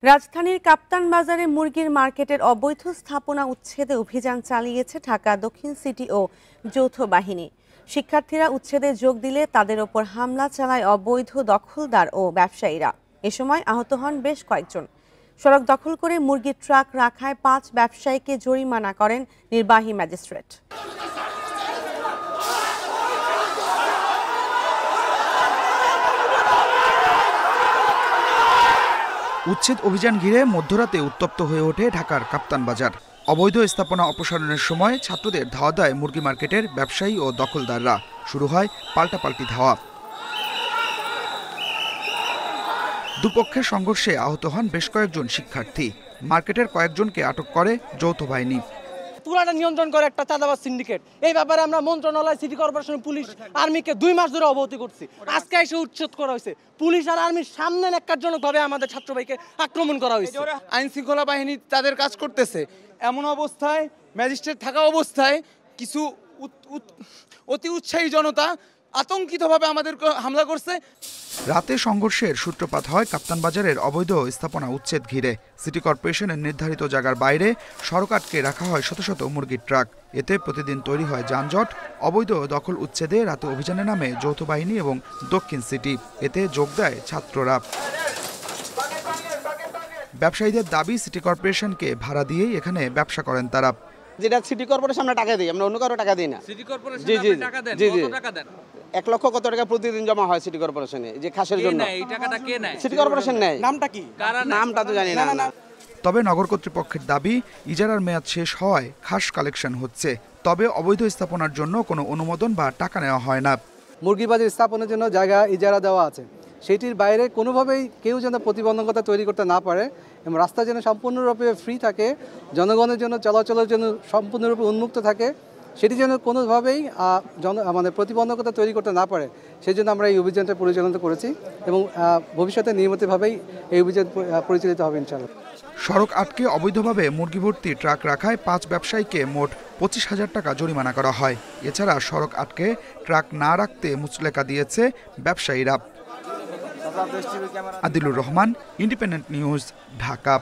রাজধানীর কাপ্তান বাজারে মুরগির মার্কেটের অবৈধ স্থাপনা উচ্ছেদে অভিযান চালিয়েছে ঢাকা দক্ষিণ সিটি ও যৌথ বাহিনী। শিক্ষার্থীরা উচ্ছেদে যোগ দিলে তাদের ওপর হামলা চালায় অবৈধ দখলদার ও ব্যবসায়ীরা। এ সময় আহত হন বেশ কয়েকজন। সড়ক দখল করে মুরগির ট্রাক রাখায় 5 ব্যবসায়ীকে জরিমানা করেন নির্বাহী ম্যাজিস্ট্রেট। উচ্ছেদ অভিযান ঘিরে মধ্যরাতে উত্তপ্ত হয়ে ওঠে ঢাকার কাপ্তান বাজার। অবৈধ স্থাপনা অপসারণের সময় ছাত্রদের ধাওয়া দেয় মুরগি মার্কেটের ব্যবসায়ী ও দখলদাররা। শুরু হয় পাল্টাপাল্টি ধাওয়া। দুপক্ষের সংঘর্ষে আহত হন বেশ কয়েকজন শিক্ষার্থী। মার্কেটের কয়েকজনকে আটক করে যৌথ বাহিনী। পুরাটা নিয়ন্ত্রণ করে একটা চাঁদাবাজ সিন্ডিকেট। এই ব্যাপারে আমরা মন্ত্রণালয়, সিটি কর্পোরেশন, পুলিশ, আর্মিকে 2 মাস ধরে অবগতি করছি। আজকে এসে উচ্ছেদ করা হয়েছে। পুলিশ আর আর্মির সামনে ন্যাক্কারজনকভাবে আমাদের ছাত্র ভাইকে আক্রমণ করা হয়েছে। আইন শৃঙ্খলা বাহিনী তাদের কাজ করতেছে। এমন অবস্থায় ম্যাজিস্ট্রেট থাকা অবস্থায় কিছু অতি উৎসাহী জনতা আতঙ্কিতভাবে আমাদের হামলা করছে। রাতে সংঘর্ষের সূত্রপাত হয় কাপ্তান বাজারের অবৈধ স্থাপনা উচ্ছেদ ঘিরে। সিটি কর্পোরেশনের নির্ধারিত জায়গার বাইরে সড়ক আটকে রাখা হয় শত শত মুরগির ট্রাক। এতে প্রতিদিন তৈরি হয় যানজট। অবৈধ দখল উচ্ছেদে রাতে অভিযানে নামে যৌথ বাহিনী এবং দক্ষিণ সিটি। এতে যোগ দেয় ছাত্ররা। ব্যবসায়ীদের দাবি, সিটি কর্পোরেশনকে ভাড়া দিয়েই এখানে ব্যবসা করেন তারা। যেটা সিটি কর্পোরেশন আমরা টাকা দিই, আমরা অন্য কারো টাকা দিই না। সিটি কর্পোরেশন আপনি টাকা দেন, কত টাকা দেন? 1 লক্ষ কত টাকা প্রতিদিন জমা হয় সিটি কর্পোরেশনে, যে খাসের জন্য। এই টাকাটা কে নেয়? সিটি কর্পোরেশন নেয়। নামটা কি? নামটা তো জানি না। তবে নগর কর্তৃপক্ষের দাবি, ইজারার মেয়াদ শেষ হওয়ায় খাস কালেকশন হচ্ছে। তবে অবৈধ স্থাপনার জন্য কোনো অনুমোদন বা টাকা নেওয়া হয় না। মুরগিবাজি স্থাপনের জন্য জায়গা ইজারা দেওয়া আছে, সেটির বাইরে কোনোভাবেই কেউ যেন প্রতিবন্ধকতা তৈরি করতে না পারে এবং রাস্তা যেন সম্পূর্ণরূপে ফ্রি থাকে, জনগণের জন্য চলাচলের জন্য সম্পূর্ণরূপে উন্মুক্ত থাকে, সেটি যেন কোনোভাবেই মানে প্রতিবন্ধকতা তৈরি করতে না পারে, সেই জন্য আমরা এই অভিযানটা পরিচালনা করেছি এবং ভবিষ্যতে নিয়মিতভাবেই এই অভিযান পরিচালিত হবে ইনশাআল্লাহ। সড়ক আটকে অবৈধভাবে মুরগি ভর্তি ট্রাক রাখায় 5 ব্যবসায়ীকে মোট 25,000 টাকা জরিমানা করা হয়। এছাড়া সড়ক আটকে ট্রাক না রাখতে মুচলেকা দিয়েছে ব্যবসায়ীরা। Adilur Rahman, independent news, Dhaka.